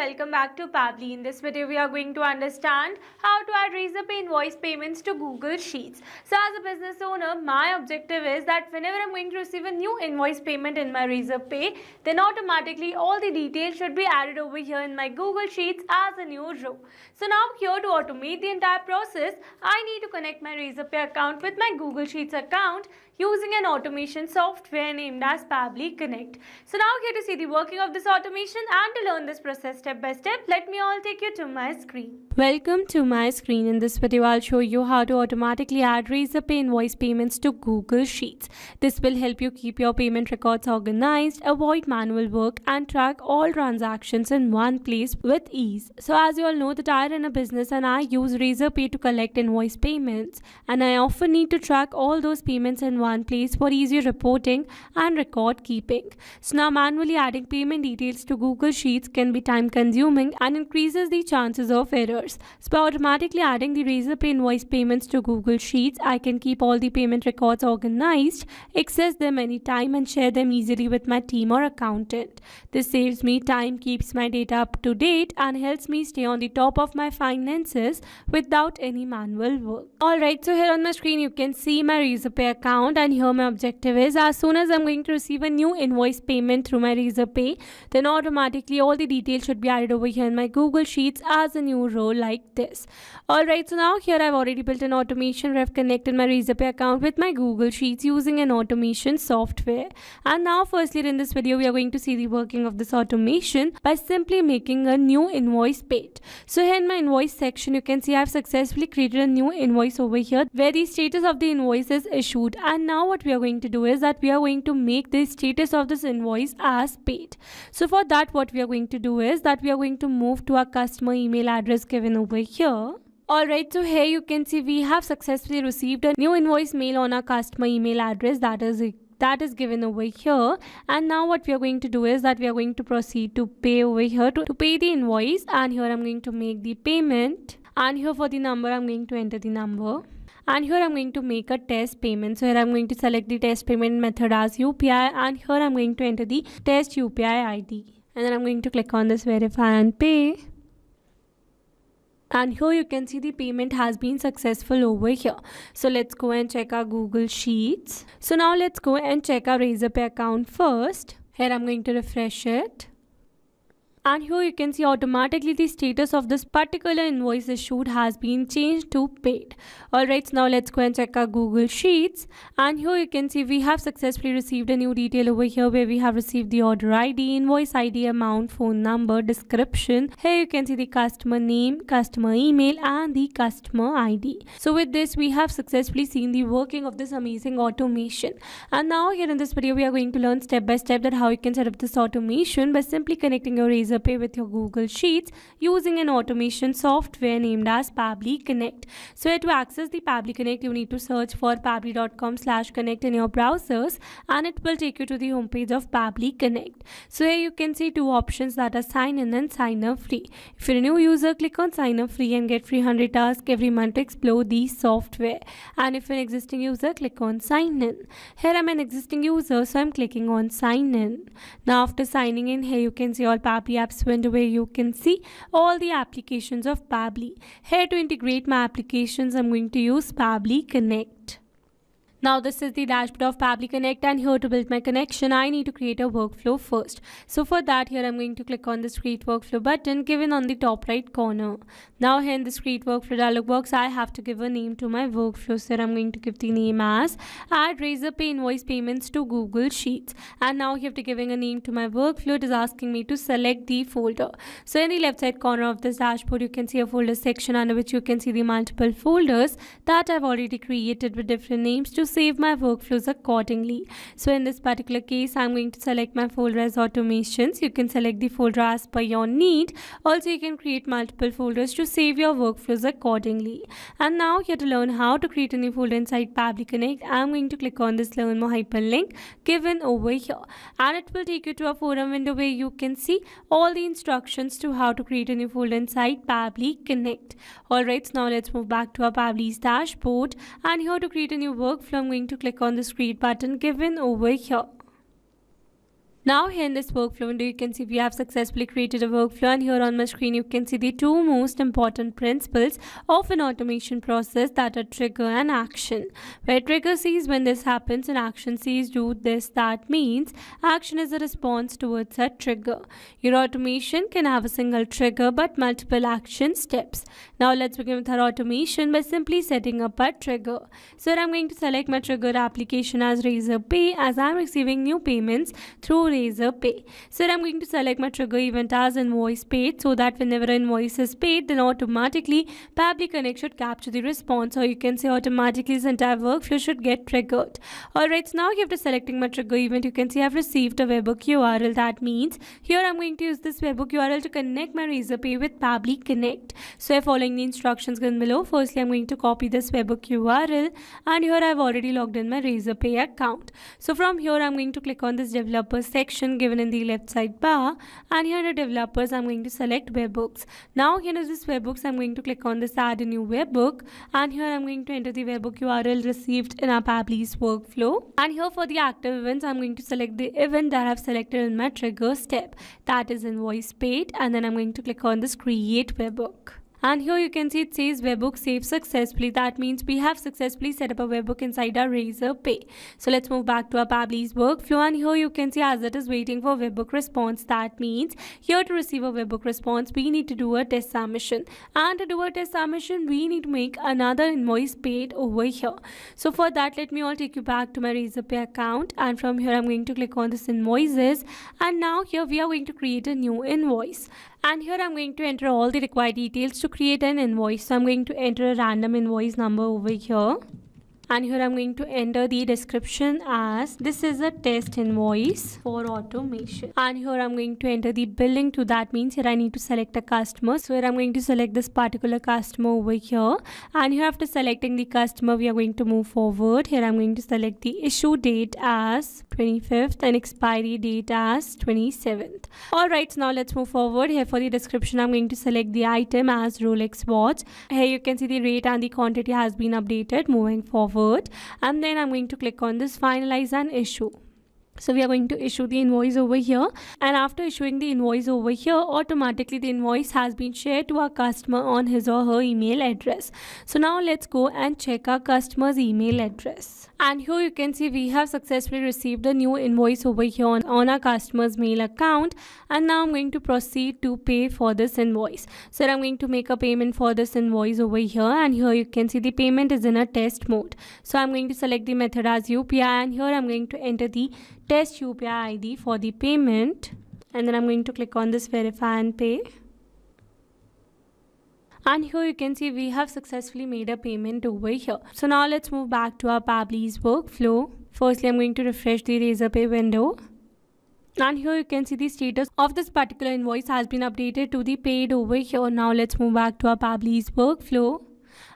welcome back to Pabbly. In this video, we are going to understand how to add Razorpay invoice payments to Google Sheets. So as a business owner, my objective is that whenever I'm going to receive a new invoice payment in my Razorpay, then automatically all the details should be added over here in my Google Sheets as a new row. So now here to automate the entire process, I need to connect my Razorpay account with my Google Sheets account using an automation software named as Pabbly Connect. So now here to see the working of this automation and to learn this process step by step, let me all take you to my screen. Welcome to my screen. In this video, I'll show you how to automatically add Razorpay invoice payments to Google Sheets. This will help you keep your payment records organized, avoid manual work, and track all transactions in one place with ease. So as you all know that I run a business and I use Razorpay to collect invoice payments, and I often need to track all those payments in one place for easier reporting and record keeping. So now manually adding payment details to Google Sheets can be time consuming and increases the chances of errors. So by automatically adding the Razorpay invoice payments to Google Sheets, I can keep all the payment records organized, access them anytime, and share them easily with my team or accountant. This saves me time, keeps my data up to date, and helps me stay on the top of my finances without any manual work. Alright, so here on my screen you can see my Razorpay account, and here my objective is as soon as I'm going to receive a new invoice payment through my Razorpay, then automatically all the details should be added over here in my Google Sheets as a new row like this. Alright, so now here I've already built an automation where I've connected my Razorpay account with my Google Sheets using an automation software. And now firstly in this video we are going to see the working of this automation by simply making a new invoice page. So here in my invoice section you can see I've successfully created a new invoice over here where the status of the invoice is issued, and now what we are going to do is that we are going to make the status of this invoice as paid. So for that what we are going to do is that we are going to move to our customer email address given over here. Alright, so here you can see we have successfully received a new invoice mail on our customer email address that is given over here. And now what we are going to do is that we are going to proceed to pay over here to pay the invoice, and here I'm going to make the payment, and here for the number I'm going to enter the number. And here I'm going to make a test payment. So here I'm going to select the test payment method as UPI, and here I'm going to enter the test UPI ID. And then I'm going to click on this verify and pay. And here you can see the payment has been successful over here. So let's go and check our Google Sheets. So now let's go and check our Razorpay account first. Here I'm going to refresh it. And here you can see automatically the status of this particular invoice issued has been changed to paid. Alright, so now let's go and check our Google Sheets. And here you can see we have successfully received a new detail over here where we have received the order ID, invoice ID, amount, phone number, description. Here you can see the customer name, customer email, and the customer ID. So with this we have successfully seen the working of this amazing automation. And now here in this video we are going to learn step by step that how you can set up this automation by simply connecting your Razorpay with your Google Sheets using an automation software named as Pabbly Connect. So here to access the Pabbly Connect, you need to search for pabbly.com/connect in your browsers, and it will take you to the homepage of Pabbly Connect. So here you can see two options that are sign in and sign up free. If you're a new user, click on sign up free and get free 100 tasks every month to explore the software. And if you're an existing user, click on sign in. Here I'm an existing user, so I'm clicking on sign in. Now after signing in, here you can see all Pabbly apps window where you can see all the applications of Pabbly. Here to integrate my applications, I'm going to use Pabbly Connect. Now this is the dashboard of Pabbly Connect, and here to build my connection I need to create a workflow first. So for that here I'm going to click on this create workflow button given on the top right corner. Now here in this create workflow dialog box I have to give a name to my workflow. So I'm going to give the name as add Razorpay invoice payments to Google Sheets. And now here after giving a name to my workflow, it is asking me to select the folder. So in the left side corner of this dashboard you can see a folder section under which you can see the multiple folders that I've already created with different names to save my workflows accordingly. So in this particular case I'm going to select my folder as automations. You can select the folder as per your need. Also you can create multiple folders to save your workflows accordingly. And now here to learn how to create a new folder inside Pabbly Connect, I'm going to click on this learn more hyperlink given over here, and it will take you to a forum window where you can see all the instructions to how to create a new folder inside Pabbly Connect. Alright, so now let's move back to our Pabbly's dashboard, and here to create a new workflow I'm going to click on this create button given over here. Now here in this workflow window, you can see we have successfully created a workflow, and here on my screen you can see the two most important principles of an automation process, that are trigger and action. Where trigger says when this happens and action says do this, that means action is a response towards a trigger. Your automation can have a single trigger but multiple action steps. Now let's begin with our automation by simply setting up a trigger. So I'm going to select my trigger application as Razorpay, as I'm receiving new payments through Razorpay. So I'm going to select my trigger event as invoice paid, so that whenever invoice is paid, then automatically Pabbly Connect should capture the response, or you can say automatically this entire workflow should get triggered. Alright, so now after selecting my trigger event, you can see I've received a webhook URL. That means here I'm going to use this webhook URL to connect my Razorpay with Pabbly Connect. So following the instructions given below, firstly I'm going to copy this webhook URL, and here I've already logged in my Razorpay account. So from here I'm going to click on this developer section given in the left side bar, and here under developers I'm going to select webhooks. Now here is this webhooks, I'm going to click on this add a new webhook, and here I'm going to enter the webhook URL received in our Pabbly's workflow. And here for the active events, I'm going to select the event that I've selected in my trigger step, that is invoice paid, and then I'm going to click on this create webhook. And here you can see it says webhook saved successfully. That means we have successfully set up a webhook inside our Razorpay. So let's move back to our Pabbly's workflow, and here you can see as it is waiting for webhook response. That means here to receive a webhook response, we need to do a test submission, and to do a test submission, we need to make another invoice paid over here. So for that, let me all take you back to my Razorpay account, and from here I'm going to click on this invoices, and now here we are going to create a new invoice. And here I'm going to enter all the required details to create an invoice. So I'm going to enter a random invoice number over here. And here I'm going to enter the description as this is a test invoice for automation. And here I'm going to enter the billing to, that means here I need to select a customer. So here I'm going to select this particular customer over here. And here after selecting the customer, we are going to move forward. Here I'm going to select the issue date as 25th and expiry date as 27th. Alright, so now let's move forward. Here for the description, I'm going to select the item as Rolex watch. Here you can see the rate and the quantity has been updated. Moving forward, and then I'm going to click on this finalize and issue. So we are going to issue the invoice over here, and after issuing the invoice over here, automatically the invoice has been shared to our customer on his or her email address. So now let's go and check our customer's email address. And here you can see we have successfully received a new invoice over here on our customer's mail account, and now I'm going to proceed to pay for this invoice. So I'm going to make a payment for this invoice over here, and here you can see the payment is in a test mode. So I'm going to select the method as UPI, and here I'm going to enter the test UPI ID for the payment, and then I'm going to click on this verify and pay. And here you can see we have successfully made a payment over here. So now let's move back to our Pabbly's workflow. Firstly, I'm going to refresh the Razorpay window. And here you can see the status of this particular invoice has been updated to the paid over here. Now let's move back to our Pabbly's workflow.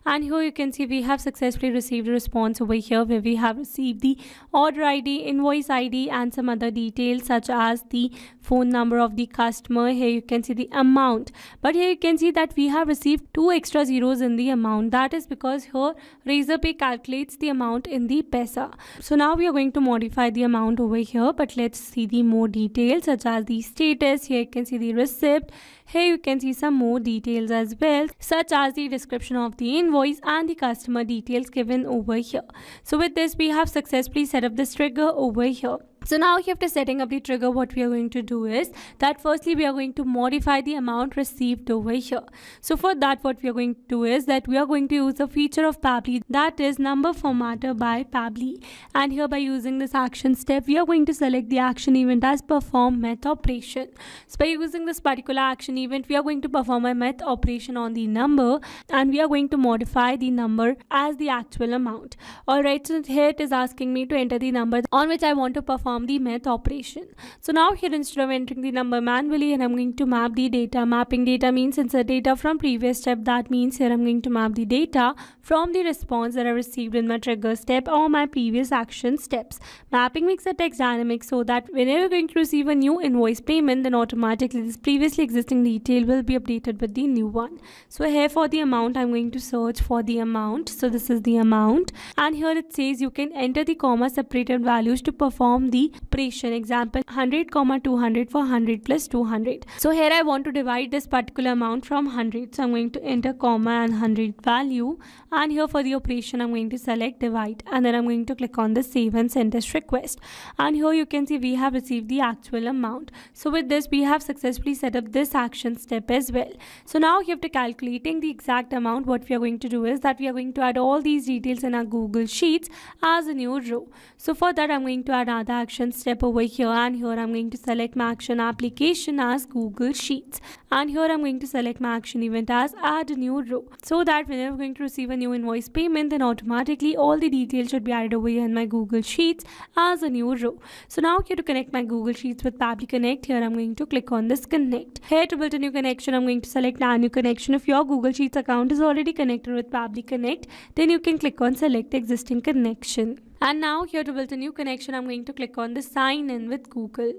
And here you can see we have successfully received a response over here, where we have received the order ID, invoice ID, and some other details such as the phone number of the customer. Here you can see the amount, but here you can see that we have received 2 extra zeros in the amount. That is because here Razorpay calculates the amount in the paisa. So now we are going to modify the amount over here, but let's see the more details such as the status. Here you can see the receipt. Here you can see some more details as well, such as the description of the invoice and the customer details given over here. So with this, we have successfully set up this trigger over here. So now after setting up the trigger, what we are going to do is that firstly we are going to modify the amount received over here. So for that, what we are going to do is that we are going to use a feature of Pabbly, that is number formatter by Pabbly. And here by using this action step, we are going to select the action event as perform math operation. So by using this particular action event, we are going to perform a math operation on the number, and we are going to modify the number as the actual amount. Alright, so here it is asking me to enter the number on which I want to perform the math operation. So now here, instead of entering the number manually, and I'm going to map the data. Mapping data means insert data from previous step. That means here I'm going to map the data from the response that I received in my trigger step or my previous action steps. Mapping makes the text dynamic so that whenever you're going to receive a new invoice payment, then automatically this previously existing detail will be updated with the new one. So here for the amount, I'm going to search for the amount. So this is the amount, and here it says you can enter the comma separated values to perform the the operation. Example 100, 200 for 100 plus 200. So here I want to divide this particular amount from 100. So I'm going to enter comma and 100 value, and here for the operation I'm going to select divide, and then I'm going to click on the save and send test request, and here you can see we have received the actual amount. So with this we have successfully set up this action step as well. So now after calculating the exact amount, what we are going to do is that we are going to add all these details in our Google Sheets as a new row. So for that I'm going to add another action step over here, and here I'm going to select my action application as Google Sheets, and here I'm going to select my action event as add a new row, so that whenever I'm going to receive a new invoice payment, then automatically all the details should be added over here in my Google Sheets as a new row. So now here to connect my Google Sheets with Pabbly Connect, here I'm going to click on this connect. Here to build a new connection, I'm going to select add new connection. If your Google Sheets account is already connected with Pabbly Connect, then you can click on select existing connection. And now here to build a new connection, I'm going to click on the sign in with Google.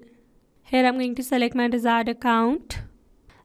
Here I'm going to select my desired account,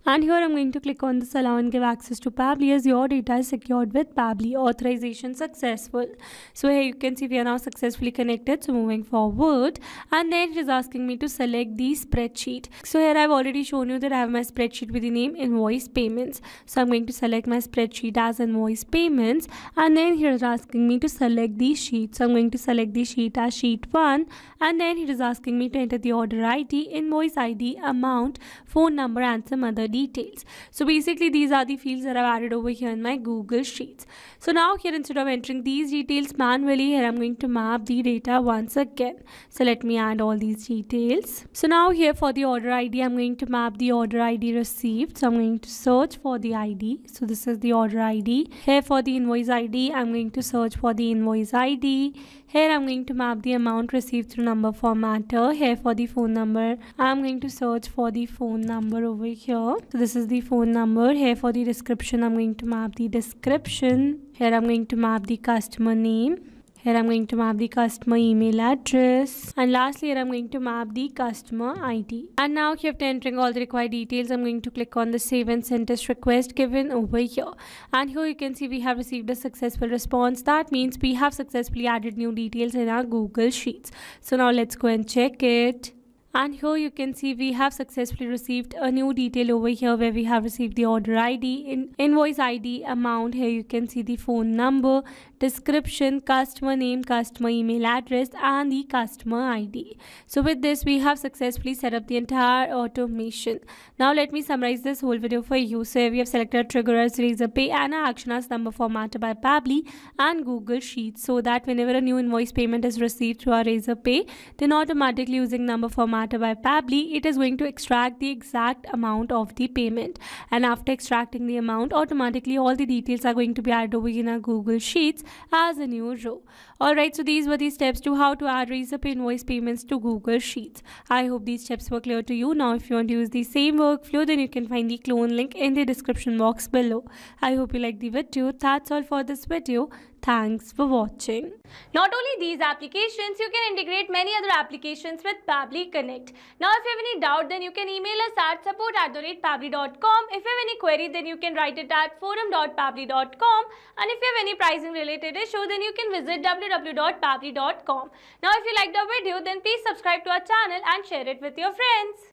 and here I'm going to click on this allow and give access to Pabbly as your data is secured with Pabbly. Authorization successful. So here you can see we are now successfully connected. So moving forward, and then it is asking me to select the spreadsheet. So here I've already shown you that I have my spreadsheet with the name invoice payments. So I'm going to select my spreadsheet as invoice payments, and then here is asking me to select the sheet. So I'm going to select the sheet as sheet 1, and then it is asking me to enter the order ID, invoice ID, amount, phone number, and some other details. So basically these are the fields that I've added over here in my Google Sheets. So now here, instead of entering these details manually, here I'm going to map the data once again. So let me add all these details. So now here for the order ID, I'm going to map the order ID received. So I'm going to search for the ID. So this is the order ID. Here for the invoice ID, I'm going to search for the invoice ID. Here I'm going to map the amount received through number formatter. Here for the phone number, I'm going to search for the phone number over here. So this is the phone number. Here for the description, I'm going to map the description. Here I'm going to map the customer name. Here I'm going to map the customer email address, and lastly here I'm going to map the customer ID. And now here after entering all the required details, I'm going to click on the save and send test request given over here, and here you can see we have received a successful response. That means we have successfully added new details in our Google Sheets. So now let's go and check it. And here you can see we have successfully received a new detail over here where we have received the order ID, invoice ID, amount. Here you can see the phone number, description, customer name, customer email address, and the customer ID. So with this we have successfully set up the entire automation. Now let me summarize this whole video for you. So here we have selected a trigger as Razorpay and our action as number formatted by Pabbly and Google Sheets, so that whenever a new invoice payment is received through our Razorpay, then automatically using number format by Pabbly, it is going to extract the exact amount of the payment, and after extracting the amount, automatically all the details are going to be added over in our Google Sheets as a new row. Alright, so these were the steps to how to add Razorpay invoice payments to Google Sheets. I hope these steps were clear to you. Now if you want to use the same workflow, then you can find the clone link in the description box below. I hope you liked the video. That's all for this video. Thanks for watching. Not only these applications, you can integrate many other applications with Pabbly Connect. Now if you have any doubt, then you can email us at support@pabbly.com. If you have any query, then you can write it at forum.pabbly.com. And if you have any pricing related issue, then you can visit www.pabbly.com. Now if you liked the video, then please subscribe to our channel and share it with your friends.